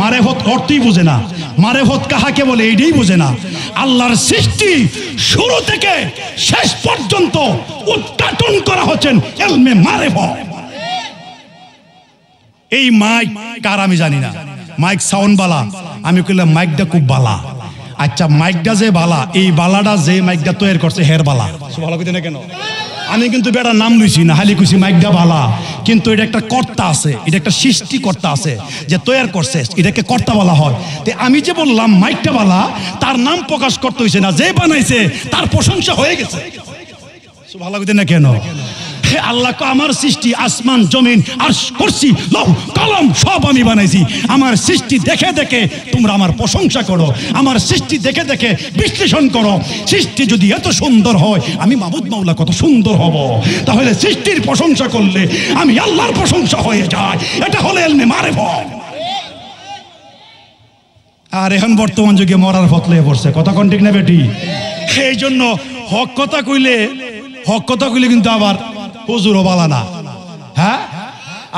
মারেফত অর্থই বুঝে না, মারেফত কাহাকে বলে এইটাই বুঝে না। আল্লাহর সৃষ্টি শুরু থেকে শেষ পর্যন্ত উদ্ঘাটন করা হচ্ছেন ইলমে মারেফত। এই মাইক কার আমি জানি না, মাইক সাউন্ড বালা, আমি কইলাম মাইকটা খুব বালা। আচ্ছা মাইকটা যে বালা, এই বালাটা যে মাইকটা তৈরি করছে হের বালা, ভালো কইতে না কেন? আমি কিন্তু বেটার নাম লইছি না, হালি কইছি মাইকটা বালা, কিন্তু এটা একটা কর্তা আছে, এটা একটা সৃষ্টিকর্তা আছে যে তৈরি করছে, এটাকে কর্তা বলা হয়। তে আমি যে বললাম মাইকটা বালা, তার নাম প্রকাশ করতে হইছে না, যে বানাইছে তার প্রশংসা হয়ে গেছে, ভালো কইতে না কেন? হে আল্লাহ, আমার সৃষ্টি আসমান জমিন আর কুরসি লৌহ কলম সব আমি বানাইছি। আমার সৃষ্টি দেখে দেখে তোমরা আমার প্রশংসা করো, আমার সৃষ্টি দেখে দেখে বিশ্লেষণ করো। সৃষ্টি যদি এত সুন্দর হয়, আমি মাবুদ মাওলা কত সুন্দর হব। তাহলে সৃষ্টির প্রশংসা করলে আমি আল্লাহর প্রশংসা হয়ে যায়। এটা হলো ইলমে মারিফত। আর এখন বর্তমান যুগে মরার ফতলে পড়ছে, কথা কোন ঠিক না বেটি? এই জন্য হক কথা কইলে কিন্তু আবার হুজুরও বালা না। হ্যাঁ,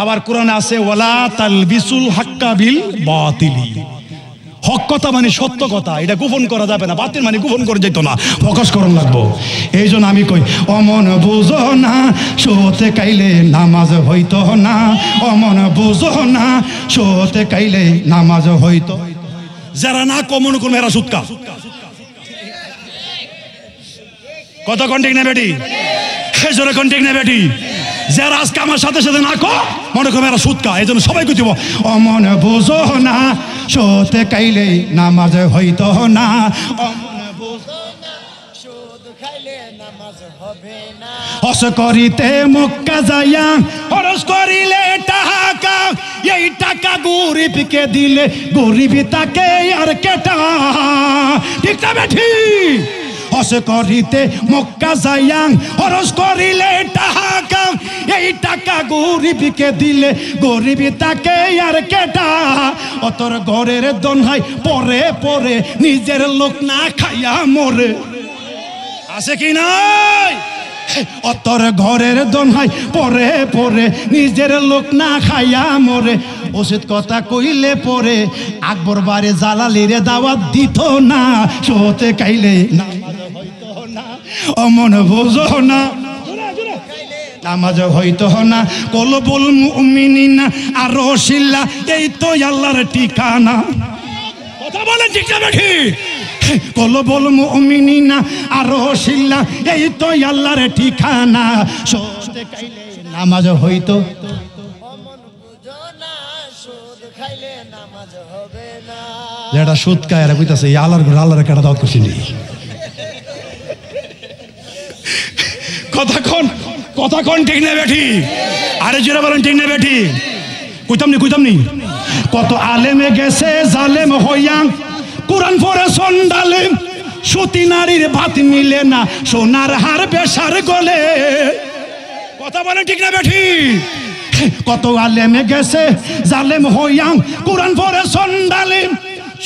আবার কোরআনে আছে ওয়ালা তালবিসুল হাক্কা বিল বাতিলি। হক কথা মানে সত্য কথা, এটা গোপন করা যাবে না। বাতিল মানে গোপন করে যেত না, প্রকাশ করন লাগবো। এই জন্য আমি কই অমন বুঝো না সোতে কাইলে নামাজ হইতো না, অমন বুঝো না সোতে কাইলে নামাজ হইতো। যারা না কমন করবে এরা সুৎকা, কথা কোন ঠিক না বেটি? জোরে কোন ঠিক না বেটি? যারা আজকে আমার সাথে সাথে না কো মনে করবে এরা সুৎকা। এই জন্য সবাইকে দিব অমন বুঝো না সোতে কাইলে নামাজ হইতো না, অমন বুঝো না সুদ খাইলে নামাজ হবে না। হস করিতে মক্কা যাইয়া খরচ করিলে টাকা, এই টাকা গরিবকে দিলে গরিবই তাকে আর কেটা, ঠিক না বেঠি? হস করিতে মক্কা যাইয়া খরচ করিলে টাকা, এই টাকা গরিবকে দিলে গরিবই তাকে আর কেটা। অতর ঘরের দনহাই পরে পরে নিজের লোক না খাইয়া মরে, আছে কি নাই? অতর ঘরের দনহাই পরে পরে নিজের লোক না খাইয়া মরে। ওষুধ কথা কইলে পরে আকবর বারে জালালিরে দাওয়াত দিত না, সোতে কাইলে অমন বুঝো না নামাজ হইতো না। কলবুল মুমিনিনা আর রসিল্লা, এই তো আল্লাহর ঠিকানা, কথা বলে ঠিক না বেঠি? কলবুল মুমিনিনা আর রসিল্লা, এই তো আল্লাহর ঠিকানা, সোতে কাইলে নামাজ হইতো। যেটা সুদ খায় এরা কইতাছে আল্লাহর কেটা দাওয়াত করছিনি। কথা কোন ঠিক না বেঠি? আরে জোরে বলেন ঠিক না বেঠি? কইতাম নি কত আলেমে গেছে জালেম হইয়া, কোরআন পড়ে সন্ডালে, সতী নারীর ভাত মিলে না, সোনার হার বেশার গলে, কথা বলেন ঠিক না বেঠি? কত আলেমে গেছে জালেম হইয়া, কোরআন পড়ে সন্ডালে,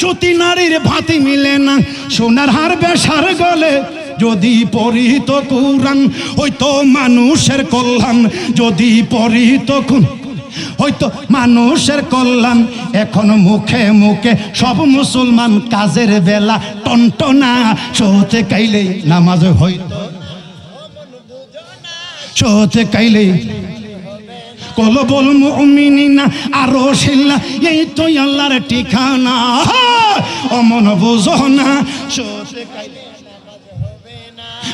সতী নারীর ভাত মিলে না, সোনার হার বেশার গলে। যদি পড়িত কোরআন হইতো মানুষের কল্যাণ, যদি পড়িত হইতো মানুষের কল্যাণ। এখন মুখে মুখে সব মুসলমান কাজের বেলা টনটনা, সোতে কাইলে নামাজ হইতো, সোতে কাইলে কলবুল মুমিনিনা আর রসিল্লা, এই তো আল্লাহর ঠিকানা। অমন বুঝো না সোতে কাইলে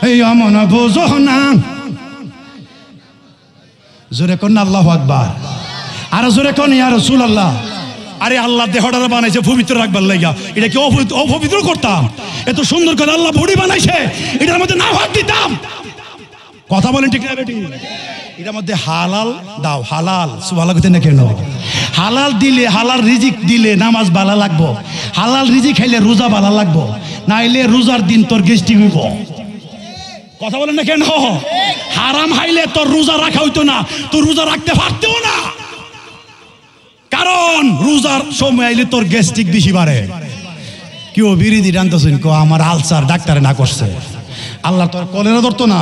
এই অমন বুঝো না। জোরে কোন আল্লাহু আকবার, আর জোরে কোন ইয়া রাসূলুল্লাহ। আরে আল্লাহ দেহটা বানাইছে পবিত্র রাখবার লাগা, এটা কি অপবিত্র করতাম? এত সুন্দর করে আল্লাহ বডি বানাইছে, এটার মধ্যে না হাত দিতাম, কথা বলেন ঠিক না বেটি? এটার মধ্যে হালাল দাও, হালাল সুবহানাল্লাহ কইতে না কেন? হালাল দিলে, হালাল রিজিক দিলে নামাজ ভালো লাগবো, হালাল রিজিক খাইলে রোজা ভালো লাগবো, নাইলে রোজার দিন তোর গেস্টি হইব, কথা বলেন না কেন? হারাম খাইলে তোর রোজা রাখা হইতো না, তোর রোজা রাখতে পারতেও না, কারণ রোজার সময় আইলে তোর গ্যাস্ট্রিক বেশি বাড়ে। কেউ বিরিদি টানতেছেন, কেউ আমার আলসার ডাক্তারে না করছে, আল্লাহ তোর কলেরা ধরতো না।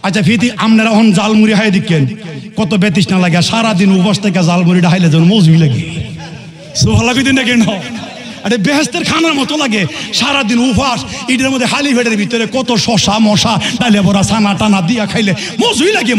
আচ্ছা ফিতি আপনারা এখন জালমুড়ি হাই দিকেন, কত বেতিস না লাগে, সারাদিন উপোস থেকে জালমুড়িটা হাইলে যেন মজবি লাগে, সুবহানাল্লাহ কইতেন না কেন? আরে বেহেশতের খানার মতো লাগে, সারাদিন উপাস, ইটের মধ্যে হালি ভেটের ভিতরে কত শশা মশা ডালে ভরা ছানা টানা দিয়া খাইলে মজুই লাগে,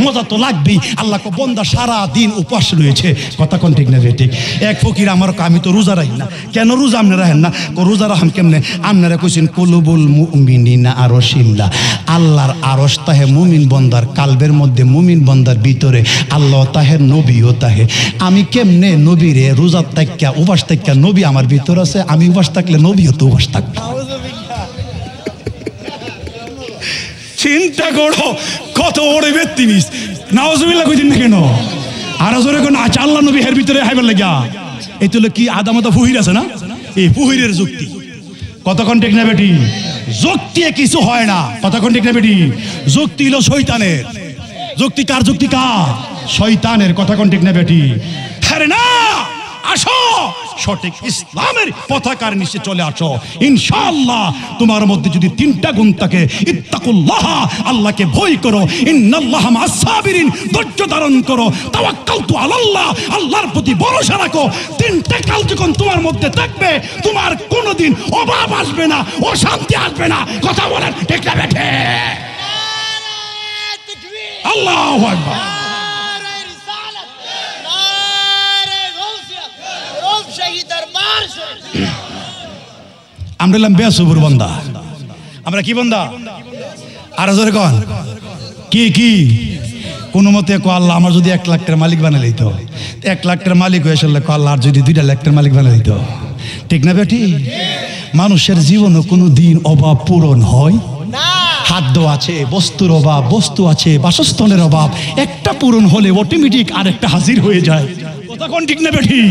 মজা তো লাগবেই। আল্লাহ কো বন্দা সারাদিন উপাস রয়েছে, কথা কোন ঠিক না ঠিক? এক ফকির আমার আমি তো রোজা রাখি না, কেন রোজা আপনি রাখেন না? রোজা রাখাম কেমনে? আপনারা কইছেন কুলুবুল মুমিনিনা আরশিল্লাহ, আল্লাহর আরশ তাহে মুমিন বন্দার কালবের মধ্যে, মুমিন বন্দার ভিতরে আল্লাহ তাহে, নবীও তাহে। আমি কেমনে নবীরে রোজা তাক্কা উপাস তাক্কা, নবী আমার ভিতর আছে, আমি উপাস থাকলে নবীও তো উপাস থাকবে। চিন্তা করো কত বড় ব্যক্তিবিশ। নাউজুবিল্লাহ কইছেন না কেন? আর জোরে কোন আচ্ছা আল্লাহ নবী এর ভিতরে হাইবার লাগিয়া এই তো কি আদামতা ফুহির আছে না, এই ফুহিরের যুক্তি। কতক্ষণ ঠিক না বেটি? যুক্তি কিছু হয় না, কতক্ষণ ঠিক না বেটি? যুক্তি হলো শয়তানের যুক্তি। কার যুক্তি? কার? শয়তানের। কতক্ষণ ঠিক না বেটি? আরে না, আসো সঠিক ইসলামের পতাকার নিচে চলে আসো। ইনশাআল্লাহ তোমার মধ্যে যদি তিনটা গুণ থাকে, ইত্তাকুল্লাহ, আল্লাহকে ভয় করো, ইন্নাল্লাহা মা'আস সাবিরিন, ধৈর্য ধারণ করো, তাওয়াক্কালতু আলাল্লাহ, আল্লাহর প্রতি ভরসা রাখো। তিনটা কাল যখন তোমার মধ্যে থাকবে, তোমার কোনোদিন অভাব আসবে না, অশান্তি আসবে না। কথা বলেন ঠিক না বেঠে? আল্লাহু আকবার। আমরা হলাম বেসুবুর বান্দা। আমরা কি বান্দা? আর জোরে কন কি কোনো মতে কো আল্লাহ আমার যদি 1 লাখ টাকার মালিক বানাই লইতো, 1 লাখ টাকার মালিক হয়ে আসলে কো আল্লাহ আর যদি 2 লাখ টাকার মালিক বানাই লইতো। ঠিক না বেটি? মানুষের জীবনে কোনো দিন অভাব পূরণ হয় না। খাদ্য আছে, বস্তুর অভাব, বস্তু আছে, বাসস্থানের অভাব, একটা পূরণ হলে অটোমেটিক আরেকটা হাজির হয়ে যায়। তখন ঠিক না বেঠি?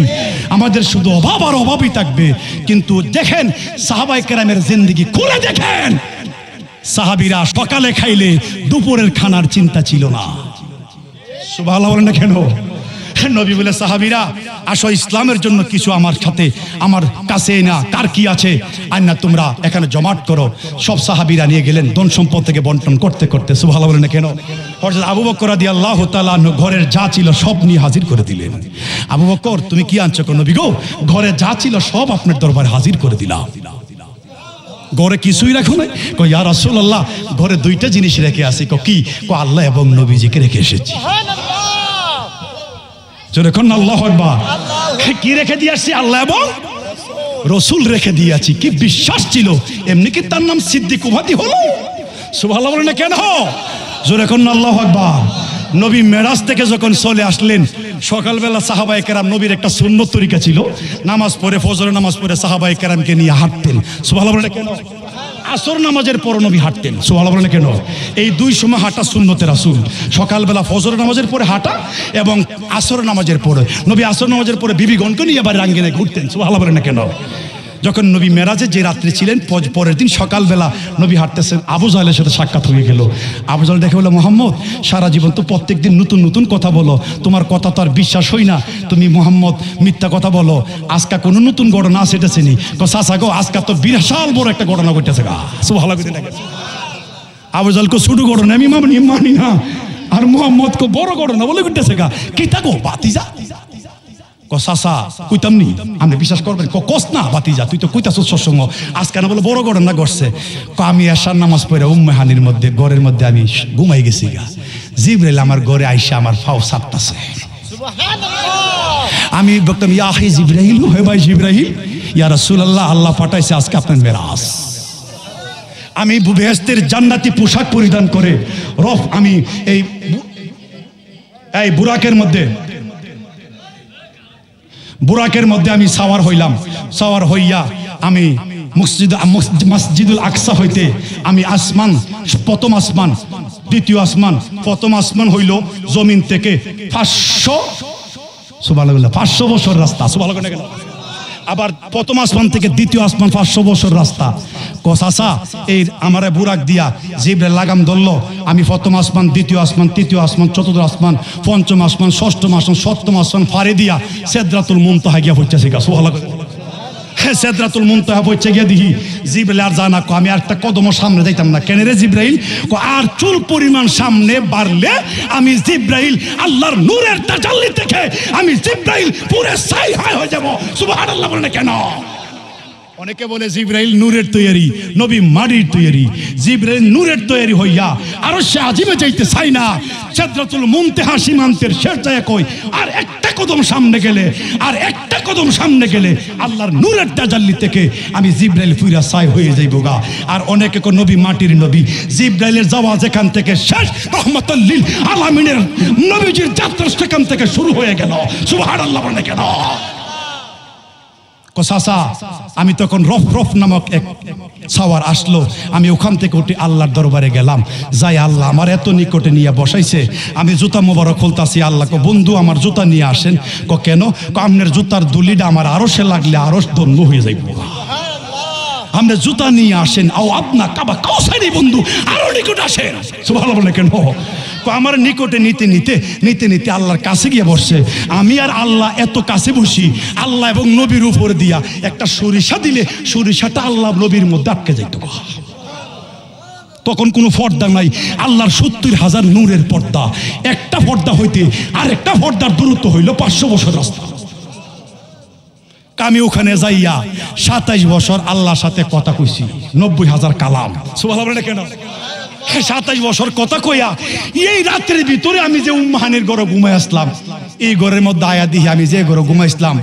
আমাদের শুধু অভাব আর অভাবই থাকবে। কিন্তু দেখেন সাহাবায়ে কেরামের জিন্দেগি খুলে দেখেন, সাহাবীরা সকালে খাইলে দুপুরের খানার চিন্তা ছিল না। সুবহানাল্লাহ বলেন না কেন? নবী বলে সাহাবীরা আসো ইসলামের জন্য কিছু আমার সাথে, আমার কাছে না, কার কি আছে আইনা তোমরা এখানে জমাট করো। সব সাহাবীরা নিয়ে গেলেন, ধন সম্পদ থেকে বন্টন করতে করতে। সুবহানাল্লাহ বলেন না কেন? হযরত আবু বকর রাদিয়াল্লাহু তাআলা ঘরের যা ছিল সব নিয়ে হাজির করে দিলেন। আবু বকর তুমি কি আনছো গো নবী গো? ঘরে যা ছিল সব আপনার দরবারে হাজির করে দিলাম। ঘরে কিছুই রাখো না? কো ইয়া রাসূলুল্লাহ ঘরে 2টা জিনিস রেখে আসি। কো কি? কো আল্লাহ এবং নবীজিকে রেখে এসেছি। যখন আল্লাহু আকবার। কি রেখে দিয়ে আসছি? আল্লাহ এবং রসুল রেখে দিয়েছি। কি বিশ্বাস ছিল! এমনি কি তার নাম সিদ্দিক উপাধি হলো? সুবহানাল্লাহ বলেন না কেন? জোরে কোন আল্লাহু আকবার। নবী মেরাজ থেকে যখন চলে আসলেন, সকালবেলা সাহাবায়ে কেরাম, নবীর একটা সুন্নত তরিকা ছিল, নামাজ পড়ে, ফজরের নামাজ পড়ে সাহাবায়ে কেরামকে নিয়ে হাঁটতেন। সুবহানাল্লাহ বলেন না কেন? আসর নামাজের পর নবী হাঁটতেন। সুবহানাল্লাহ বলেন না কেন? এই 2 সময় হাঁটা সুন্নতে রাসূল। সকালবেলা ফজর নামাজের পরে হাঁটা এবং আসর নামাজের পরে। নবী আসর নামাজের পরে বিবিগণকে নিয়ে বাড়ির আঙ্গিনায় ঘুরতেন। সুবহানাল্লাহ বলেন না কেন? যখন নবী মেরাজে যে রাত্রি ছিলেন, পরের দিন সকালবেলা নবী হাঁটতেছেন, আবু জাহেলের সাথে সাক্ষাৎ হয়ে গেল। আবু জাহেল দেখে বলল, মুহাম্মদ সারা জীবন তো প্রত্যেক দিন নতুন নতুন কথা বলো, তোমার কথা তো আর বিশ্বাস হই না, তুমি মুহাম্মদ মিথ্যা কথা বলো, আজকা কোনো নতুন ঘটনা সেটেছে নি? চাচা গো আজকা তো বিশাল বড় একটা ঘটনা ঘটেছে গা। সুবহানাল্লাহ। আবু জাহেল কো ছোট ঘটনা আমি মানি না, আর মুহাম্মদ কো বড় ঘটনা বলে ঘটেছে গা। কি তা গো বাতিজা? চাচা কইতাম নি, আপনি বিশ্বাস করবেন? কস না বাতিজা, তুই তো কইতাছ সৎসঙ্গ, আজকে না বলে বড় ঘটনা ঘটছে। আমি এশার নামাজ পড়ে উম্মে হানির মধ্যে, ঘরের মধ্যে আমি ঘুমাই গেছি গা। জিবরাইল আমার ঘরে আইসা আমার ফাও চাপতাছে। আমি বলতাম, ইয়া হে জিবরাইল, হে ভাই জিবরাইল, ইয়া রাসূলুল্লাহ আল্লাহ পাঠাইছে আজকে আপনার মেরাজ। আমি বেহেশতের জান্নাতি পোশাক পরিধান করে আমি এই বুরাকের মধ্যে আমি সাওয়ার হইলাম। সাওয়ার হইয়া আমি মসজিদুল আকসা হইতে আমি আসমান, প্রথম আসমান, দ্বিতীয় আসমান, প্রথম আসমান হইল জমিন থেকে 500 বছর রাস্তা। সুবহানাল্লাহ। আবার প্রথম আসমান থেকে দ্বিতীয় আসমান 500 বছর রাস্তা। চাচা এই আমারে বুরাক দিয়া জিবরাইল লাগাম ধরলো, আমি প্রথম আসমান, দ্বিতীয় আসমান, তৃতীয় আসমান, চতুর্থ আসমান, পঞ্চম আসমান, ষষ্ঠম আসমান, সপ্তম আসমান ফাড়ি দিয়া সিদরাতুল মুনতাহা গিয়া পৌঁছেছি গা। সুবহানাল্লাহ। সিদরাতুল মুনতাহা পৌঁছে গিয়ে দেখি জিবরাইল আর জানা কো আমি আর একটা কদম সামনে যাইতাম না। কেন রে জিবরাইল? কো আর চুল পরিমাণ সামনে বাড়লে আমি জিবরাইল আল্লাহর নূরের তাজাল্লি থেকে আমি জিবরাইল পুরো ছাই হয়ে যাব। সুবহানাল্লাহ বলেন কেন? অনেকে বলে জিবরাইল নূরের তৈরি, নবী মাটির তৈরি। জিবরাইল নূরের তৈরি হইয়া আরশে আজিমে যাইতে চাই না, সিদরাতুল মুনতাহা সীমান্তের শেষ যায় কই আর একটা কদম সামনে গেলে, আর একটা কদম সামনে গেলে আল্লাহর নূরের তাজাল্লি থেকে আমি জিবরাইল পুরা ছাই হয়ে যাইব গা। আর অনেকে কো নবী মাটির নবী। জিবরাইলের যাওয়া যেখান থেকে শেষ, রহমাতুল লিল আলামিনের নবীজির যাত্রা সেখান থেকে শুরু হয়ে গেল। সুবহানাল্লাহ বলেন কেন? কোসাসা আমি তখন রফ রফ নামক এক সাওয়ার আসলো, আমি ওখান থেকে উঠে আল্লাহর দরবারে গেলাম। যাই আল্লাহ আমার এত নিকটে নিয়ে বসাইছে, আমি জুতা মোবারক খুলতাছি। আল্লাহ কো বন্ধু আমার জুতা নিয়ে আসেন। কো কেন? কো আপনার জুতার দুলিটা আমার আরশে লাগলে আরশ ধন্য হয়ে যাইব। আমরা জুতা নিয়ে আসেন, আও আপনা কাবা কাউসারি বন্ধু আরো নিকট আসেন। সুবহানাল্লাহ বলেন কেন? আমার নিকটে নিতে নিতে নিতে নিতে আল্লাহর কাছে গিয়ে বসছে। আমি আর আল্লাহ এত কাছে বসি, আল্লাহ এবং নবীর উপরে দিয়া একটা সরিষা দিলে সরিষাটা আল্লাহ নবীর মধ্যে আটকে যাইত। তখন কোনো পর্দা নাই, আল্লাহর ৭০,০০০ নূরের পর্দা। একটা পর্দা হইতে আর একটা পর্দার দূরত্ব হইল ৫০০ বছর রাস্তা। আমি ওখানে যাইয়া ২৭ বছর আল্লাহর সাথে কথা কইছি, ৯০,০০০ কালাম। সুবহানাল্লাহ বলেন কেন? ২৭ বছর কথা কইয়া এই রাত্রের ভিতরে আমি যে উম্মাহানির ঘরে ঘুমাই আসলাম, এই ঘরের মধ্যে আয়া দিহি আমি যে ঘরে ঘুমাইছিলাম,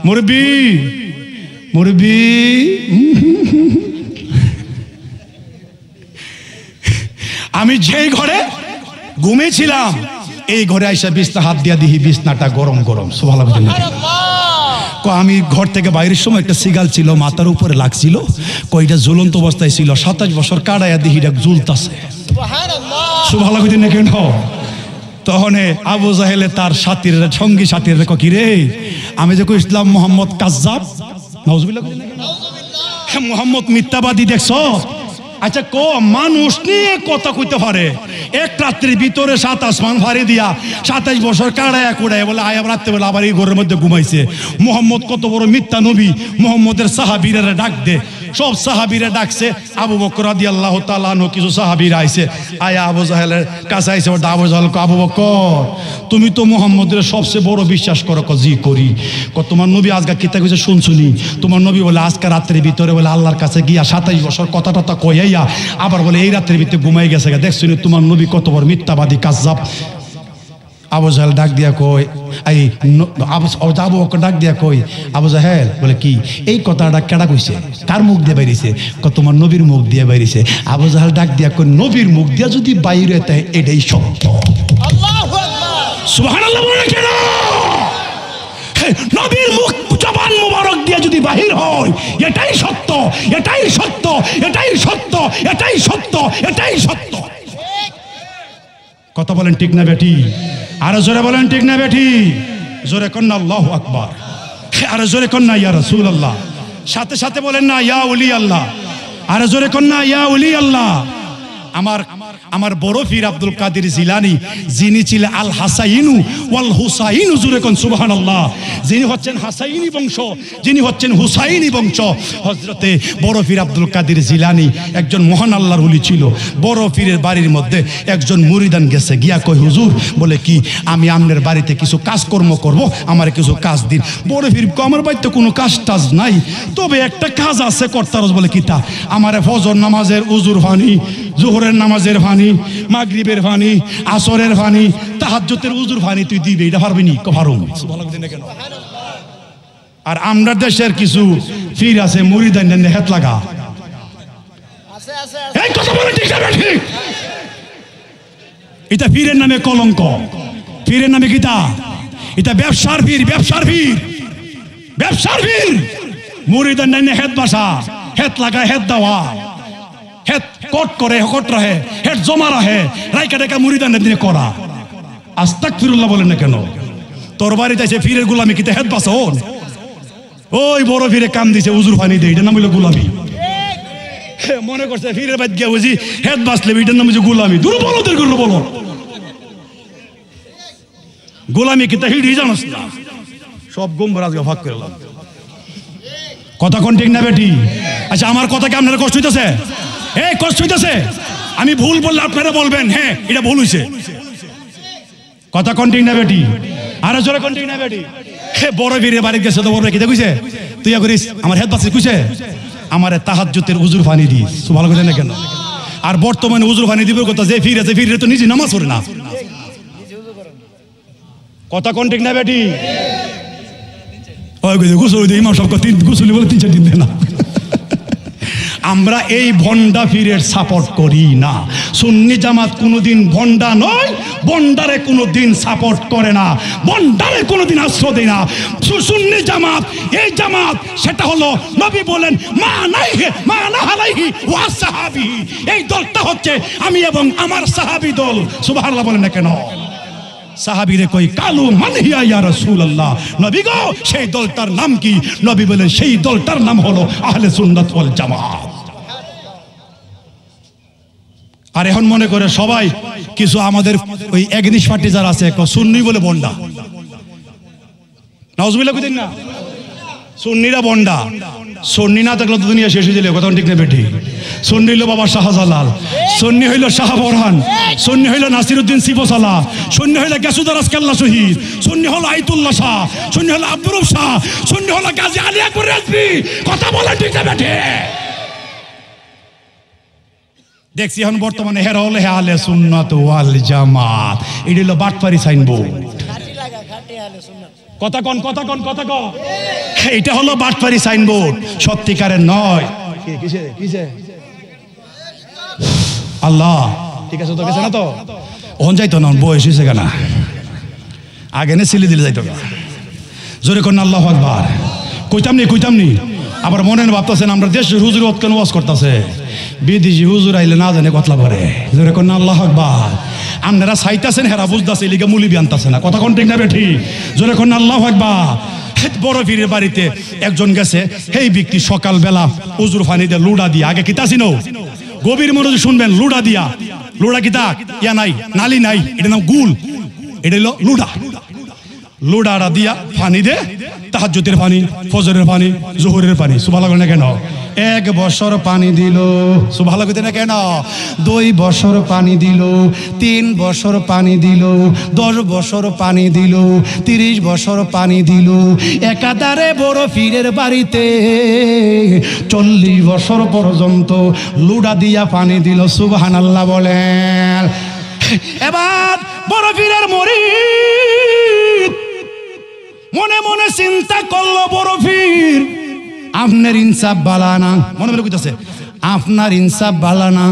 মুরব্বি মুরব্বি আমি যেই ঘরে ঘুমিয়েছিলাম এই ঘরে আইসা বিছনা হাত দিয়া দিহি বিছনাটা গরম গরম। সুবহানাল্লাহ। আমি ঘর থেকে বাইরের সময় একটা সিগাল ছিল মাথার উপরে লাগছিল, কইটা ঝুলন্ত অবস্থায় ছিল। ২৭ বছর কাটাইয়া দিহিটা ঝুলতাছে। সুবহানাল্লাহ কইতেন না কেন? তখন আবু জাহেলে তার সাথীর সঙ্গী সাথীর কি রে, আমি যে কইছিলাম মোহাম্মদ কাজ্জাব, নাউজুবিল্লাহ মোহাম্মদ মিথ্যাবাদী দেখছ? আচ্ছা কো মানুষ নিয়ে কথা কইতে পারে, এক রাত্রির ভিতরে ৭ আসমান ফাড়ি দিয়া ২৭ বছর কাড়ায়া কুড়ায় বলে আয়াম রাত্রেবেলা আবার এই ঘরের মধ্যে ঘুমাইছে। মোহাম্মদ কত বড় মিথ্যা নবী। মোহাম্মদের সাহাবীরা ডাক দে, সব সাহাবীরা ডাকছে। আবু বকর রাদিয়াল্লাহু তাআলা আনহু কিছু সাহাবীরা আইছে, আয়া আবু জাহেলের কাছে আইছে। আবু জাহেল কো আবু বকর তুমি তো মোহাম্মদের সবচেয়ে বড় বিশ্বাস করো। কো জি করি। কো তোমার নবী আজকে কিতা কইছে শুনছুনি? তোমার নবী বলে আজকে রাত্রের ভিতরে বলে আল্লাহর কাছে গিয়া ২৭ বছর কথা টথা কইয়া আবার বলে এই রাত্রের ভিতরে ঘুমাই গেছে। দেখছুনি তোমার নবী কত বড় মিথ্যাবাদী কাজ্জাব। আবু জাহেল ডাক দিয়া কই, আবু বকর ডাক দিয়া কই, আবু জাহেল বলে কি এই কথাটা কেডা কইছে, কার মুখ দিয়ে বাইরেছে? তোমার নবীর মুখ দিয়ে বাইরেছে। আবু জাহেল ডাক দিয়া কই নবীর মুখ দিয়া যদি বাইরে তাই এটাই সত্য। আল্লাহু আকবার। সুবহানাল্লাহ বলে কেন? নবীর মুখ জবান মুবারক দিয়ে যদি বাহির হয় এটাই সত্য, এটাই সত্য, এটাই সত্য, এটাই সত্য, এটাই সত্য। কথা বলেন ঠিক না বেটি? আরো জোরে বলেন ঠিক না বেটি? জোরে কন্যা আল্লাহু আকবার। আরো জোরে কন্যা ইয়া রাসূলুল্লাহ। সাথে সাথে বলেন না ইয়া ওলি আল্লাহ। আরো জোরে কন্যা ইয়া ওলি আল্লাহ। আমার বড় পীর আব্দুল কাদের জিলানী, যিনি ছিলেন আল হাসাইনু ওয়াল হুসাইনু, জোরে কোন সুবহানাল্লাহ। যিনি হচ্ছেন হাসাইনি বংশ, যিনি হচ্ছেন হুসাইনি বংশ। হযরতে বড় পীর আব্দুল কাদের জিলানী একজন মহান আল্লাহর ওলি ছিল। বড় পীরের বাড়ির মধ্যে একজন মুরিদান গেছে, গিয়া কই হুজুর বলে কি আমি আপনার বাড়িতে কিছু কাজকর্ম করব, আমার কিছু কাজ দিন। বড় পীর আমার বাড়িতে কোনো কাজ টাজ নাই, তবে একটা কাজ আছে করতারস। বলে কিতা? আমার ফজর নামাজের উজুর পানি, জোহরের নামাজের পানি, মাগরিবের পানি, আসরের পানি, তাহাজ্জুদের উজুর পানি তুই দিবি, এটা পারবি নি? পারুম। আর আমরা দেশের কিছু পীর আছে মুরিদান হেত লাগা, এই কথা বলে ঠিক না ঠিক? এটা পীরের নামে কলঙ্ক। পীরের নামে কিতা? এটা ব্যবসার পীর, ব্যবসার পীর, ব্যবসার পীর। মুরিদান হেত বাসা, হেত লাগা, হেত দেওয়া, হেত কট করে, কট রাহে, হেত জমা রাহে, রাইকা রেখা মুরিদানের দিনে করা। আস্তাগফিরুল্লাহ বলেন না কেন? তোর বাড়িতে এসে পীরের গোলামি কিতা হেত বাসা? ওই বড় পীরে কাম দিছে উজুর পানি দেয়, এটার নাম হইল গোলামি। মনে করছে পীরের বাদ গিয়া বুঝি হেত বাসলে, এটার নাম হচ্ছে গোলামি। দুর্বলদের করলো বলো গোলামি কিতা হিড়ি জানোস না? সব গোমরা আজকে ভাগ করলাম। কথা কোন ঠিক না বেটি? আচ্ছা আমার কথা কি আপনারা কষ্ট হইতেছে? এই কষ্ট হইতেছে? আমি ভুল বললে আপনারা বলবেন হ্যাঁ এটা ভুল হইছে। কথা কোন ঠিক না বেটি? আরো জোরে কোন ঠিক না বেটি? হে বড় বীরের বাড়ি গেছে তো বড় কি কইছে তুই করিস আমার হেড বাসে কইছে আমারে তাহাজ্জুদের উজুর পানি দিস। ভালো করে না কেন? আর বর্তমানে উজুর পানি দিবে কথা যে ফিরে তো নিজে নামাজ পড়ে না। কথা কোন ঠিক না বেটি? গোসল ইমাম সব গোসল বলে 3-4 দিন দেয় না। আমরা এই ভন্ডা ফিরের সাপোর্ট করি না। সুন্নি জামাত কোনোদিন ভন্ডা নয়, ভন্ডারে কোনোদিন সাপোর্ট করে না, ভন্ডারে কোনোদিন আশ্রয় দেয় না। সুন্নি জামাত এই জামাত সেটা হলো নবী বলেন মা না হালাইহি ওয়া সাহাবী। এই দলটা হচ্ছে আমি এবং আমার সাহাবী দল। সুবহানাল্লাহ বলেন না কেন? সাহাবীরে কই কালু মান হিয়া ইয়া রাসূলুল্লাহ। নবী গো সেই দলটার নাম কি? নবী বলেন সেই দলটার নাম হলো আহলে সুন্নাত ওয়াল জামাত। আর এখন মনে করে সবাই কিছু আমাদের ওই এগনিশ পার্টি যারা আছে সুন্নি বলে বন্ডা। নাউজুবিল্লাহ কইতেন না? সুন্নিরা বন্ডা। সুন্নি না থাকলে তো দুনিয়া শেষ হয়ে যাবে। কথা ঠিক না বেটি? সুন্নি হইল বাবা শাহজালাল, সুন্নি হইল শাহ বোরহান, সুন্নি হইল নাসিরউদ্দিন সিফসালা, সুন্নি হইল গাসুদারাস কেল্লা শহীদ, সুন্নি হলো আইতুল্লাহ শাহ, সুন্নি হলো আব্দুর রব শাহ, সুন্নি হলো গাজী আলী আকবর রাজবি। কথা বলা ঠিক না বেটি? দেখছি এখন বর্তমানে হেরা হলে আহলে সুন্নাত ওয়াল জামাত। এটা হলো বাটপারি সাইনবোর্ড। কথা কন কথা কন কথা কন। এটা হলো বাটপারি সাইনবোর্ড, সত্যিকারের নয়। কিসে আল্লাহ ঠিক আছে তো গেছে না তো ওহন যাইতো না, বয়স হয়েছে কেনা আগে নে সিলি দিলে যাইতো। জোরে কন আল্লাহু আকবার। কইতাম নি আবার মনে ভাবতেছেন আমরা দেশের হুজুর কেন ওয়াজ করতেছে, বিদেশি হুজুর আইলে না জানে কতলা করে। জোরে কন আল্লাহু আকবার। আপনারা চাইতেছেন হেরা বুঝতেছে এলিগে মুলিবি আনতেছে না। কথা কোন ঠিক না বেঠি? জোরে কন আল্লাহু আকবার। বড় পীরের বাড়িতে একজন গেছে, সেই ব্যক্তি সকালবেলা উজুর পানি দিয়ে লুডা দিয়া, আগে কিতা ছিল গভীর মনোযোগ শুনবেন, লুডা দিয়া, লুডা কিতা ইয়া নাই নালি নাই, এটা নাম গুল, এটা হলো লুডা। লুডাটা দিয়া পানি দে, তাহাজ্জুদের পানি, ফজরের পানি, জোহরের পানি। সুবহানাল্লাহ না কেন? 1 বছর পানি দিল। সুবহানাল্লাহ কইতে না কেন? 2 বছর পানি দিল, 3 বছর পানি দিল, 10 বছর পানি দিল, 30 বছর পানি দিল। একাধারে বড় পীরের বাড়িতে 40 বছর পর্যন্ত লুডা দিয়া পানি দিল। সুবহানাল্লাহ বলেন। এবার বড় পীরের মুরিদ মনে মনে চিন্তা করলো, বড় পীর আপনার ইনসাফ বালানা। মনে মনে কইতাছে আপনার ইনসাফ বালানা।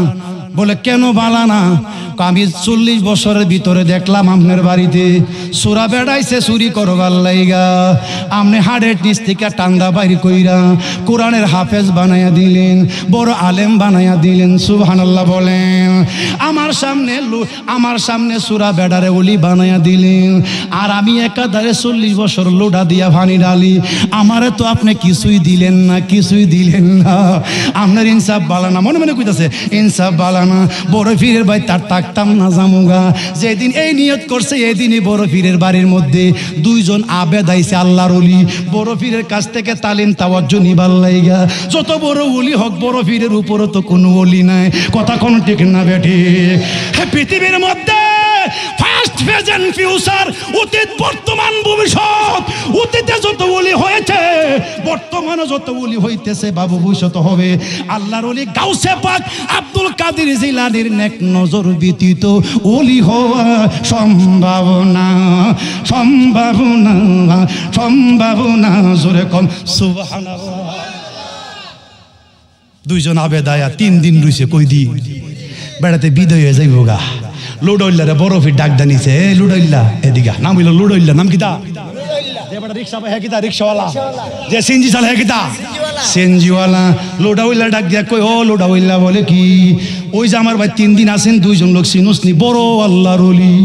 বলে কেন বালানা? আমি 40 বছরের ভিতরে দেখলাম আপনার বাড়িতে চোরা বেড়াইছে চুরি করবার লাইগা, আপনি হাড়ের নিচ থেকে টান্দা বাইর কইরা কোরআনের হাফেজ বানাইয়া দিলেন, বড় আলেম বানাইয়া দিলেন। সুবহানাল্লাহ বলেন। আমার সামনে চোরা বেড়ারে ওলি বানাইয়া দিলেন, আর আমি একাধারে 40 বছর লোডা দিয়া ভানি ডালি, আমারে তো আপনি কিছুই দিলেন না। আপনার ইনসাফ বালানা। মনে মনে কইতাছে ইনসাফ বালানা। বড় পীরের ভাই তার তাকতাম না জামুগা। যেদিন এই নিয়ত করছে এদিনই বড় পীরের বাড়ির মধ্যে 2 জন আবেদ আইছে আল্লাহর ওলি, বড় পীরের কাছ থেকে তালিম তাওয়াজ্জু নিবার লাইগা। যত বড় ওলি হোক বড় পীরের উপরও তো কোনো ওলি নাই। কথা কোন ঠিক না বেঠি? পৃথিবীর মধ্যে ফার্স্ট প্রেজেন্ট ফিউচার, অতীত বর্তমান ভবিষ্যৎ, অতীতে যত ওলি হয়েছে বর্তমানে যত ওলি হইতেছে বাবু ভবিষ্যৎ হবে। আল্লাহর ওলি গাউসে পাক আব্দুল কাদের জিলানীর নেক নজর ব্যতীত ওলি হওয়া সম্ভাবনা। জোরে কম সুবহানাল্লাহ। 2 জন আবেদায়া 3 দিন রইছে, কই দি বেড়াতে বিদায় হয়ে যাইব গা। লুডইল্লারে বড় পীর ডাক দানিছে, লুডইল্লা এদিকা নাম হইল লুডইল্লা। নাম কিতা? রিক্সা হ্যাঁ কিতা রিক্সাওয়ালা, যে সিনজি চালা হ্যাঁ কিতা সিনজিওয়ালা। লোডাউল্লা ডাক দিয়া কই ও লোডাউল্লা বলে কি ওই যে আমার ভাই 3 দিন আছেন 2 জন লোক চিনুসনি বড় আল্লাহর ওলি।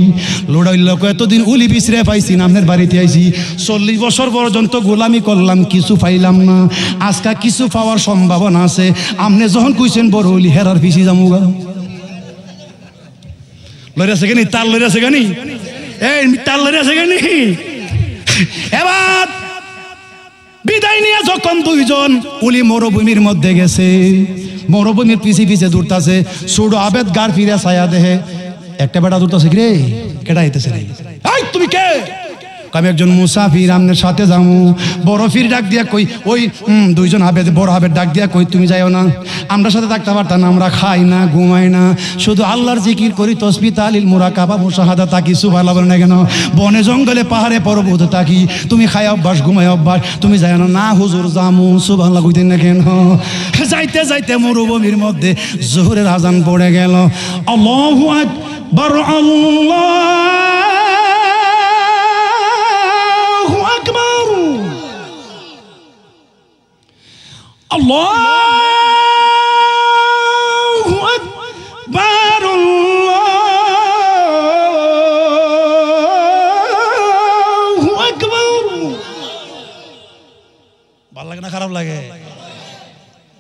লোডাউল্লা কই এতদিন উলি বিছরে পাইছি না, আপনার বাড়িতে আইছি 40 বছর পর্যন্ত গোলামি করলাম, কিছু পাইলাম না, আজকা কিছু পাওয়ার সম্ভাবনা আছে। আপনি যখন কইছেন বড় ওলি হেরার পিছি যামুগা। লইরাছে কেনি তার লইরাছে কেনি এই তার লইরাছে কেনি। এবার বড় পীরের বিদায় নিয়ে যখন দুইজন উলি মরুভূমির মধ্যে গেছে, মরুভূমির পিছে পিছে দূরতাছে, ছোট আবেদ গার ফিরে ছায়া দেহে একটা বেটা দূরতাছে, রে কেটা আইতেছে রে, এই তুমি কে? আমি একজন মুসাফির, আপনার সাথে যাবো। বড় ফির ডাক দিয়া কই, ওই দুইজন আবেদ, বড় আবেদ ডাক দিয়া কই তুমি যাইও না, আমরা সাথে থাকতে পারতাম না, আমরা খাই না ঘুমাই না, শুধু আল্লাহর জিকির করি, তসবিহ তাহলিল মুরাকাবা মুশাহাদা তাকি, সুবহানাল্লাহ বলেন না কেন? বনে জঙ্গলে পাহাড়ে পর্বতে থাকি, তুমি খাই অভ্যাস ঘুমাই অভ্যাস, তুমি যাইও না। না হুজুর যামু, সুবহানাল্লাহ কইতেন না কেন? যাইতে যাইতে মরুভূমির মধ্যে জোহরের আজান পড়ে গেল। আল্লাহু আকবার, আল্লাহু আকবার, আল্লাহু আকবার, আল্লাহু আকবার। ভালো লাগে না খারাপ লাগে?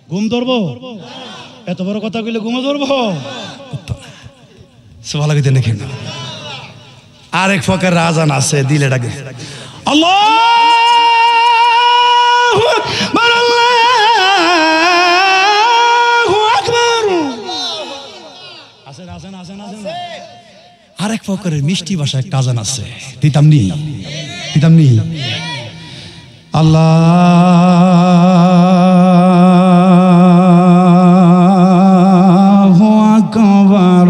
ঘুম ধরবো? এত বড় কথা কইলে ঘুমো ধরবো? ভালো লাগে দেখে না। আরেক ফকের রাজান আছে, দিলে ডাকে আল্লাহু আকবার, আল্লাহু আকবার। আছেন আছেন আছেন আছেন। আরেক ফকের মিষ্টি ভাষা একটা আজান আছে, দিতাম নি দিতাম নি। আল্লাহু আকবার,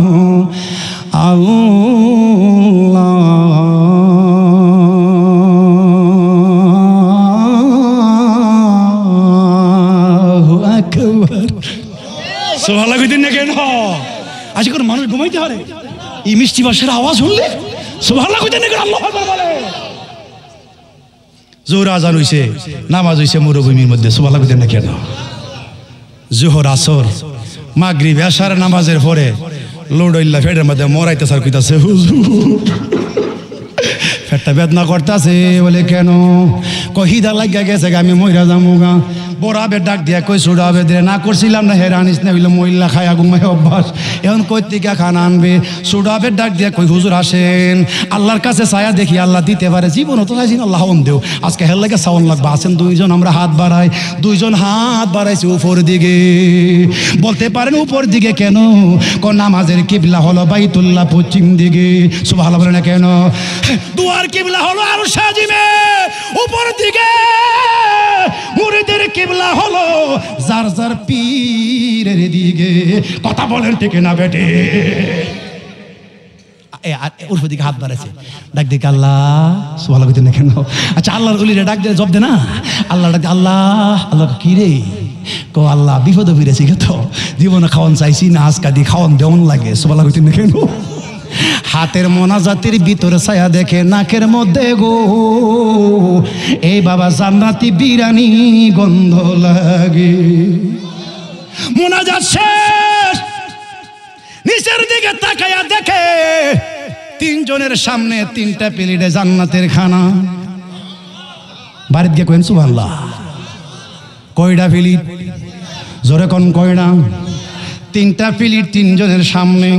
আল্লাহু আকবার। সুবহানাল্লাহ কইতেন না কেন? আজ করে মানুষ ঘুমাইতে পারে এই মিষ্টি ভাষার আওয়াজ শুনলে? সুবহানাল্লাহ কইতেন না কেন? আল্লাহু আকবার বলে। জোহর আজান হইছে, নামাজ হইছে মরুভূমির মধ্যে, সুবহানাল্লাহ কইতেন না কেন? জোহর আসর মাগরিব এশার নামাজের পরে লোডইল্লা ফেটের মধ্যে মরাইতে স্যার কইতাছে, হুজুর পেটটা বেদনা করতেছে। বলে কেন? কহিদা লাগিয়া গেছে, আমি মইরা যাবো গা। বড় আবেদ ডাক দিয়া কই, ছোট আবেদ না করছিলাম না হেরা আনিস না, হইলো মহিলা খায়া ঘুমাই অভ্যাস, এখন কই থেকে খানা আনবে? ছোট আবেদ ডাক দিয়া কই, হুজুর আসেন, আল্লাহর কাছে ছায়া দেখি আল্লাহ দিতে পারে, জীবন তো চাইছি আল্লাহ হন দেও, আজকে হের লাগে সাউন লাগবে। আসেন দুইজন, আমরা হাত বাড়াই, দুইজন হাত বাড়াইছি উপর দিকে। বলতে পারেন উপর দিকে কেন? কোন নামাজের কিবলা হলো বাইতুল্লাহ পশ্চিম দিকে, সুবহানাল্লাহ বলে না কেন? দুয়ার কিবলা হলো আরশ আজিমে উপর দিকে, মুরিদের কিবলা হলো যার যার পীরের দিকে। কথা বলেন ঠিক না বেটে? ওর দিকে হাত বাড়াইছে, ডাক দিকে আল্লাহ, সুবহানাল্লাহ কইতেন না কেন? আচ্ছা আল্লাহর ওলিরা ডাক দিয়ে জব দে না, আল্লাহ ডাক আল্লাহ, আল্লাহ কি রে? কো আল্লাহ বিপদে ফিরেছি তো, জীবনে খাওয়ান চাইছি না, আজকা দিয়ে খাওয়ান দেওয়ান লাগে, সুবহানাল্লাহ কইতেন না কেন? হাতের মোনাজাতের ভিতরে ছায়া দেখে নাকের মধ্যে গো, এই বাবা জান্নাতি বিরানি গন্ধ লাগে। মোনাজাত শেষ, নিচের দিকে তাকায়া দেখে তিনজনের সামনে তিনটা প্লেটে জান্নাতের খানা। বাড়িতে গিয়ে কইন সুবহানাল্লাহ। কয়টা প্লেট? জোরে কোন কয়টা? তিনটা প্লেট তিনজনের সামনে,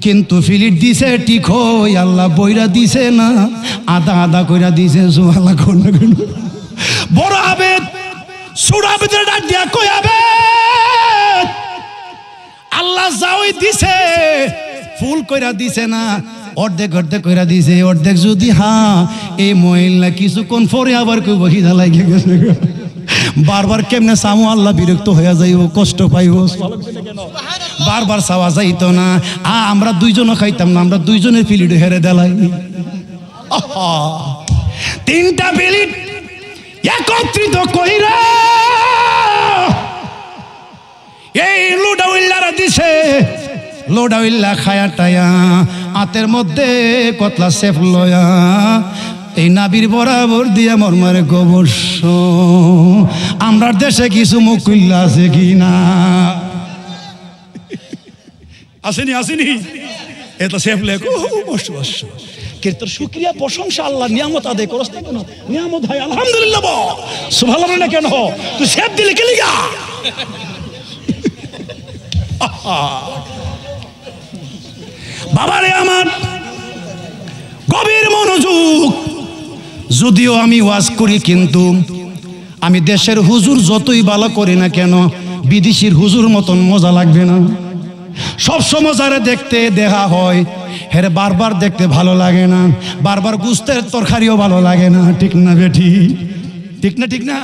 কিন্তু ফিলিট দিছে ঠিক হই আল্লাহ বইরা দিছে না, আদা আদা কইরা দিছে, সুবহানাল্লাহ কোন না কোন। বড় আবেদ ছোট আবেদের ডাক দিয়া কই, আবেদ আল্লাহ যাওই দিছে ফুল কইরা দিছে না, অর্ধেক অর্ধেক কইরা দিছে, অর্ধেক যদি হ্যাঁ এই মহিলা কিছুক্ষণ পরে আবার কই বহিদা লাগে গেছে। বারবার কেমনে সামু আল্লাহ বিরক্ত হয়ে যাইব, কষ্ট পাইব, বারবার চাওয়া যাইতো না। আমরা দুইজনও খাইতাম না, আমরা দুইজনের প্লেট হেরে দেলাই। তিনটা প্লেট একত্রিত কইরা এই লোডাউল্লারা দিছে, লোডাউল্লা খায়া টায়া হাতের মধ্যে কতলা সেফ লয়া, এই নাবির বরাবর দিয়া মরমারে গোবর। আমরা দেশে কিছু মুকুল্লা আছে কি না? আসেনি আসেনি, এটা সেফ লেখো বস বস। তোর শুকরিয়া প্রশংসা আল্লাহ নিয়ামত আদায় করস না কেন? নিয়ামত হয় আলহামদুলিল্লাহ বল, সুবহানাল্লাহ না কেন? তুই সেফ দিলে কে লিগা? বাবারে আমার গভীর মনোযোগ, যদিও আমি ওয়াজ করি কিন্তু আমি দেশের হুজুর যতই ভালো করি না কেন বিদেশির হুজুর মতন মজা লাগবে না। সব সময় যারা দেখতে দেখা হয় হেরে বারবার দেখতে ভালো লাগে না, বারবার গুস্তের তরকারিও ভালো লাগে না। ঠিক না বেঠি? ঠিক না? ঠিক না?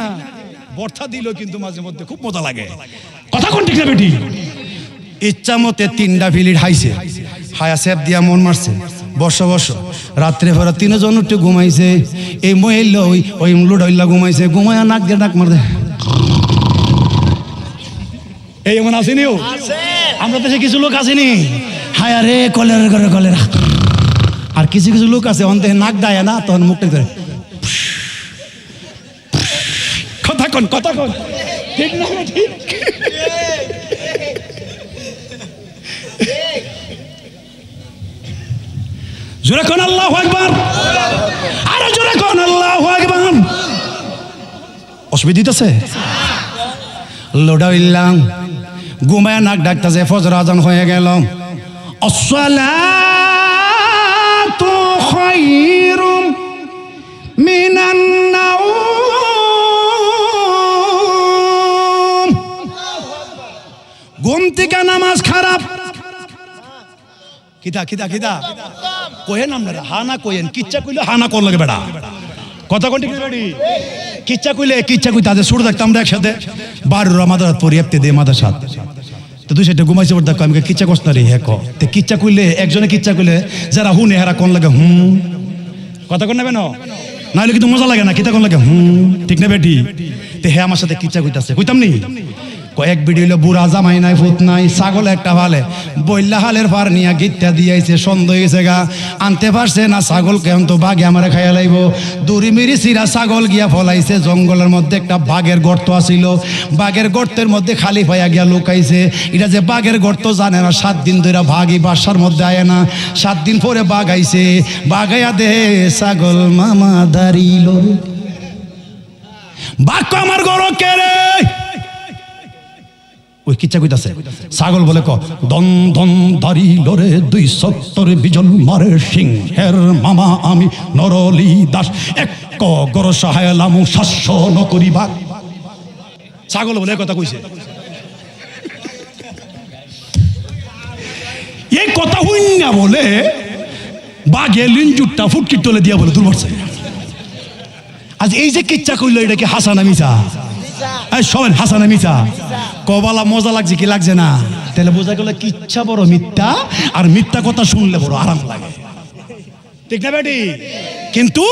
বর্ষা দিল কিন্তু মাঝে মধ্যে খুব মজা লাগে। কথা কোন ঠিক না বেঠি? ইচ্ছা মতে 3টা ফিলিট হাইছে, হায়া সেপ দিয়া মন মারছে, বর্ষ রাত্রে ফেরা 3 জন একটু ঘুমাইছে। এই মহিলা ওই লুডাইল্লা ঘুমাইছে, ঘুমায়া নাক দিয়ে ডাক মারছে। এই এমন আসেনি? আমরা দেশে কিছু লোক আসেনি, হায়া রে কলেরা করে কলেরা। আর কিছু কিছু লোক আছে অন্তে নাক দেয় না, তখন মুখটা করে কথা কন ঠিক না? ঠিক জোরে কোন আল্লাহু আকবার, আরো জোরে কোন আল্লাহু আকবার। অসুবিধা আছে? লোডাইল্লাম ঘুমায় নাক ডাকতেছে, ফজর আজান হয়ে গেল। আসসালাতু খায়রুম মিনান নাওম। ঘুম থেকে নামাজ খারাপ। কিতা কোয়েন আপনারা হানা কোয়েন, কিচ্ছা কইলে হানা কোন লাগে বেড়া। কথা কোনটি রেডি? কিচ্ছা কইলে তাদের সুর দেখতাম আমরা একসাথে 12 মাদার পরিয়াপ্তে দে মাদার সাথে তো 2-4টা ঘুমাইছে বড় দেখো আমি কিচ্ছা কষ্ট না রে হে কো তে কিচ্ছা কইলে একজনে কিচ্ছা কইলে যারা হুনে হারা কোন লাগে কথা কোন নেবে না, নাইলে কিন্তু মজা লাগে না। কিতা কোন লাগে ঠিক না বেটি? তে হে আমার সাথে কিচ্ছা কইতাছে, কইতাম নি কয়েক ভিডিও হইলো বুড়া জামাই নাই ফুত নাই ছাগল একটা ভালে বইল্লা হালের পার নিয়া গিটটা দিয়েছে, সন্দেহ হয়েছে গা আনতে পারছে না ছাগল কেন তো বাঘে আমারে খাইয়া লাইব। দড়ি মিরি চিরা ছাগল গিয়া ফলাইছে। জঙ্গলের মধ্যে একটা বাঘের গর্ত আছিল, বাঘের গর্তের মধ্যে খালি পাইয়া গিয়া লুকাইছে। এটা যে বাঘের গর্ত জানে না, 7 দিন ধরে বাঘই বাসার মধ্যে আয় না। 7 দিন পরে বাঘ আইছে, বাঘাইয়া দে ছাগল মামা দাঁড়িল। বাঘ আমার গরো কেড়ে ওই কিচ্ছা কইতাছে। ছাগল বলে দন দন দাঁড়িল রে 270 বিজন মারে সিংহের মামা আমি নরলি দাস, এক গর সাহায্যালাম শাসন করিবা। ছাগল বলে কথা কইছে। এই কথা হইনা বলে বাঘে লিঞ্জুরটা ফুটকি তোলে দিয়া বলে দুর্বর্ষে। আজ এই যে কিচ্ছা কইল এটা কি হাসানা মিছা? সবাই হাসানা মিছা কবালা মজা লাগছে কি লাগছে না? তাহলে বোঝা গেল কিচ্ছা বড় মিথ্যা, আর মিথ্যা কথা শুনলে বড় আরাম লাগে। ঠিক না বেটি? কিন্তু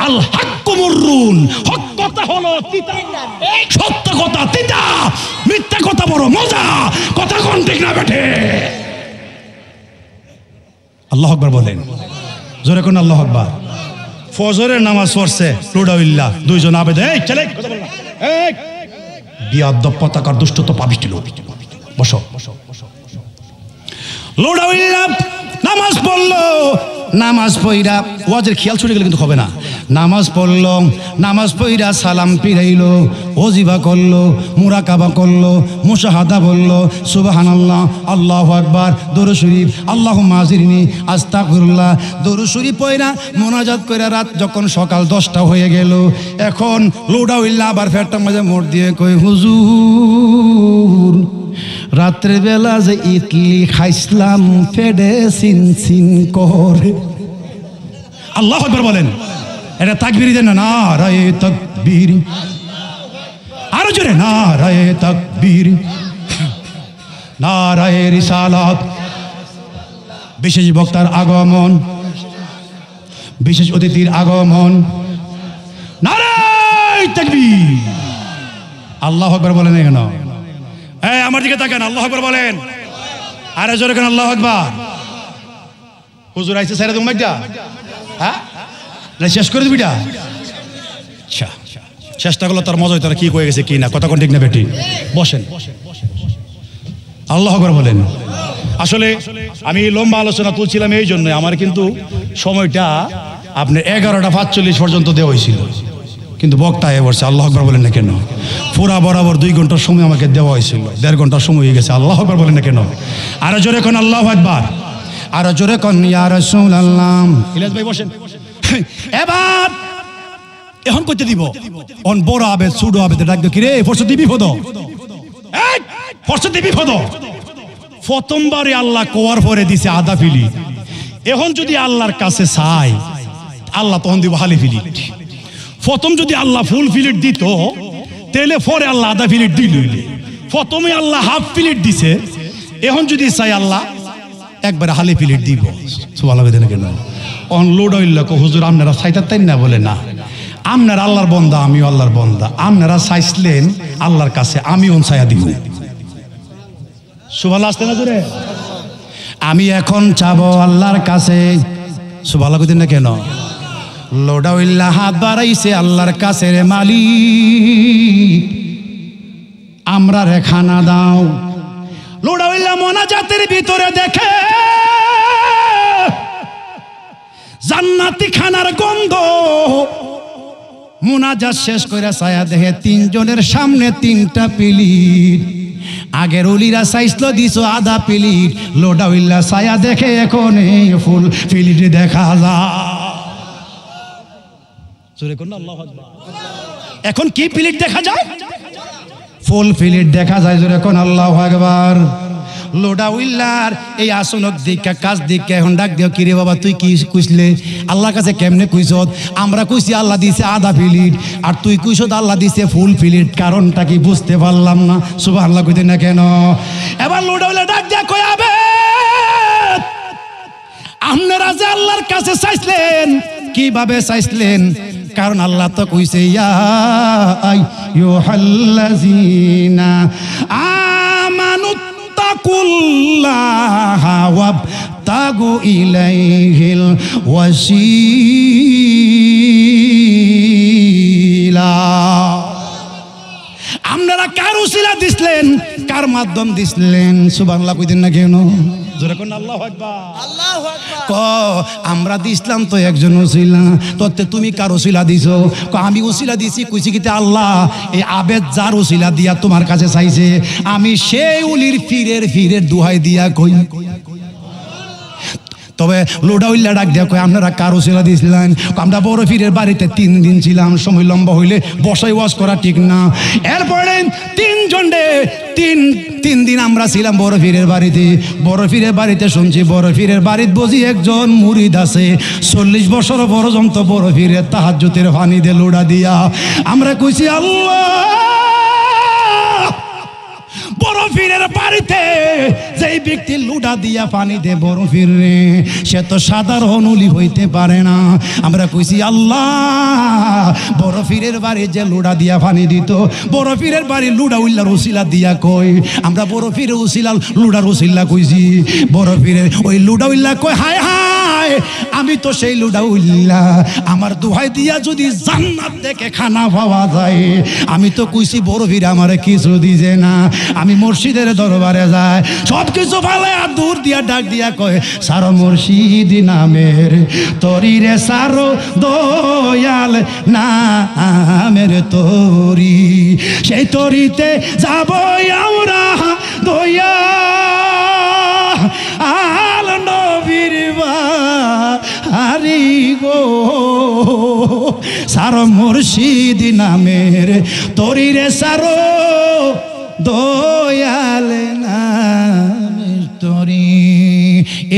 আল হাক্কু মুররুন, হক কথা হলো তিতা, সত্য কথা তিতা, মিথ্যা কথা বড় মজা। কথা কোন ঠিক না বেটি? আল্লাহু আকবার বলেন, জোরে কোন আল্লাহু আকবার। ফজরের নামাজ পড়ছে লুডাউল্লাহ 2 জন আবেদে এই চলে কথা বল না, এই বিয়াদব পতাকার দুষ্টত পাবিষ্টি লোক বসো। লুডাউল্লাহ নামাজ পড়লো, নামাজ পইরা ওয়াজের খেয়াল ছুটে গেলে কিন্তু হবে না। নামাজ পড়লো, নামাজ পইরা সালাম ফিরাইলো, ওজিবা করলো, মুরাকাবা করলো, মুশাহাদা বললো, সুবহানাল্লাহ, আল্লাহু আকবার, দরুদ শরীফ, আল্লাহুম্মা আজিরনি, আস্তাগফিরুল্লাহ, দরুদ শরীফ পড়া মোনাজাত কইরা রাত যখন সকাল 10টা হয়ে গেল, এখন লুডাউল্লাহ আবার ফেরটার মাঝে মোড় দিয়ে কই হুজুর রাত্রে বেলা যে ইডলি খাইছিলাম ফেডে সিন করে। আল্লাহু আকবার বলেন। এটা তাকবীর দেন না, নারায়ে তাকবীর, আরো জোরে নারায়ে তাকবীর, নারায়ে রিসালাত। বিশেষ বক্তার আগমন, বিশেষ অতিথির আগমন, নারায়ে তাকবীর। আল্লাহু আকবার বলেন কেন? আমার দিকে তাকান, আল্লাহু আকবার বলেন। আরে জোরে কেন আল্লাহু আকবার। হুজুর আইছে সাইরা তুমি মাইটা, হ্যাঁ না শেষ করে দিবিটা। আচ্ছা চেষ্টা করলো তার মজা তারা কি কয়ে গেছে কি না। কথা কোন ঠিক না বেটি? বসেন, আল্লাহু আকবার বলেন। আসলে আমি লম্বা আলোচনা তুলছিলাম এই জন্য, আমার কিন্তু সময়টা আপনার 11:45 পর্যন্ত দেওয়া হয়েছিল, কিন্তু বক্তা এ বলছে আল্লাহু আকবার বলেন না কেন? পুরা বরাবর 2 ঘন্টার সময় আমাকে দেওয়া হয়েছিল, 1.5 ঘন্টার সময় হয়ে গেছে। আল্লাহু আকবার বলেন না কেন? আরো জোরে কোন আল্লাহু আকবার, আরো জোরে কোন ইয়া রাসূলুল্লাহ। ইলিয়াস ভাই বসেন। এবার এখন করতে দিব অন বড় আবে ছোট আবে ডাকবে কি রে ফরসত দিবি ফদ ফরসত দিবি ফদ প্রথমবারে আল্লাহ কোয়ার পরে দিছে আধা ফিলি এখন যদি আল্লাহর কাছে চাই আল্লাহ তখন দিব হালি ফিলিট প্রথম যদি আল্লাহ ফুল ফিলিট দিত তাহলে পরে আল্লাহ আধা ফিলিট দিল প্রথমে আল্লাহ হাফ ফিলিট দিছে এখন যদি চাই আল্লাহ একবার হালি ফিলিট দিব সুবহানাল্লাহ কেন অনলোড হইল হুজুর আপনারা চাইতেন না বলে না আপনারা আল্লাহর বন্দা আমিও আল্লাহর বন্দা আপনারা চাইছিলেন আল্লাহর কাছে আমিও চাইয়া দিব সুবহানাল্লাহ আসতে না জোরে আমি এখন চাবো আল্লাহর কাছে সুবহানাল্লাহ না কেন লোডাউল্লাহ হাত বাড়াইছে আল্লাহর কাছে রে মালিক আমরা রে খানা দাও লোডাউল্লাহ মোনাজাতের ভিতরে দেখে জান্নাতি খানার গন্ধ মোনাজাত শেষ করে ছায়া দেখে তিনজনের সামনে তিনটা প্লেট আগের ওলিরা চাইছিল দিছো আধা প্লেট লোডাউল্লাহ ছায়া দেখে এখন ফুল প্লেট দেখা যায় এখন কি প্লেট দেখা যায় ফুল প্লেট দেখা যায় জোরে কোন আল্লাহু আকবার লোডাউল্লাহর এই আসনক দিকা কাজ দিকা এখন ডাক দিও কিরে বাবা তুই কি কইছলে আল্লাহর কাছে কেমনে কইছত আমরা কইছি আল্লাহ দিছে আধা প্লেট আর তুই কইছত আল্লাহ দিছে ফুল প্লেট কারণটা কি বুঝতে পারলাম না সুবহানাল্লাহ কইতে না কেন এবার লোডাউল্লাহ ডাক দিয়া কই আবে আপনারা যে আল্লাহর কাছে চাইছিলেন কিভাবে চাইছিলেন কারণ আল্লাহ তো কইছে ইয়া আইয়ুহাল্লাযিনা আমানুত্তাকুল্লাহা ওয়াবতাগু ইলাইহিল ওয়াসিলা আপনারা কার উসিলা দিছিলেন কার মাধ্যম দিছিলেন সুবহানাল্লাহ কইতেন না কেন জোরে কোন আল্লাহু আকবার আল্লাহু আকবার ক আমরা দিছিলাম তো একজন উসিলা তোতে তুমি কার উসিলা দিছো ক আমি উসিলা দিছি কইছি কি আল্লাহ এই আবেদ যার উসিলা দিয়া তোমার কাছে চাইছে আমি সেই উলির ফিরের দোহাই দিয়া কই তবে লোডাউল্লাহ ডাক দিয়া কয় আপনারা কার উসিলা দিছিলেন আমরা বড় পীরের বাড়িতে 3 দিন ছিলাম সময় লম্বা হইলে বসাই ওয়াজ করা ঠিক না এরপরে তিন দিন আমরা ছিলাম বড় পীরের বাড়িতে শুনছি বড় পীরের বাড়িতে বসি একজন মুরিদ আছে 40 বছর পর্যন্ত বড় পীরের তাহাজ্জুদের পানি দিয়ে লোড়া দিয়া আমরা কইছি আল্লাহ বড় পীরের বাড়িতে যেই ব্যক্তি লুডা দিয়া পানি দে বড় পীরে সে তো সাধারণ উলি হইতে পারে না আমরা কইছি আল্লাহ বড় পীরের বাড়ি যে লুডা দিয়া পানি দিত বড় পীরের বাড়ি লুডা উল্লার উসিলা দিয়া কই আমরা বড় পীরের উসিলা লুডার উসিলা কইছি বড় পীরের ওই লুডা উল্লা কই হায় হায় আমি তো সেই লুডা উল্লা আমার দোহাই দিয়া যদি জান্নাত থেকে খানা পাওয়া যায় আমি তো কইছি বড় পীর আমারে কিছু দিছে না আমি মুর্শিদের দরবারে যায় সব কিছু ভালে আর দূর দিয়া ডাক দিয়া কয় সারো মুর্শিদ নামের তরি রে সারো দয়াল নামের তরি সেই তরিতে যাব আমরা দয়াল নবীর বাড়ি গো সারো মুর্শিদ নামের তরি রে সারো দয়াল নামের তরি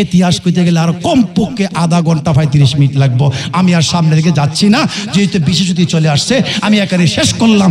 ইতিহাস কইতে গেলে আর কমপক্ষে আধা ঘন্টা 35 মিনিট লাগবো আমি আর সামনে দিকে যাচ্ছি না যেহেতু বিশেষ চলে আসছে আমি একেবারে শেষ করলাম।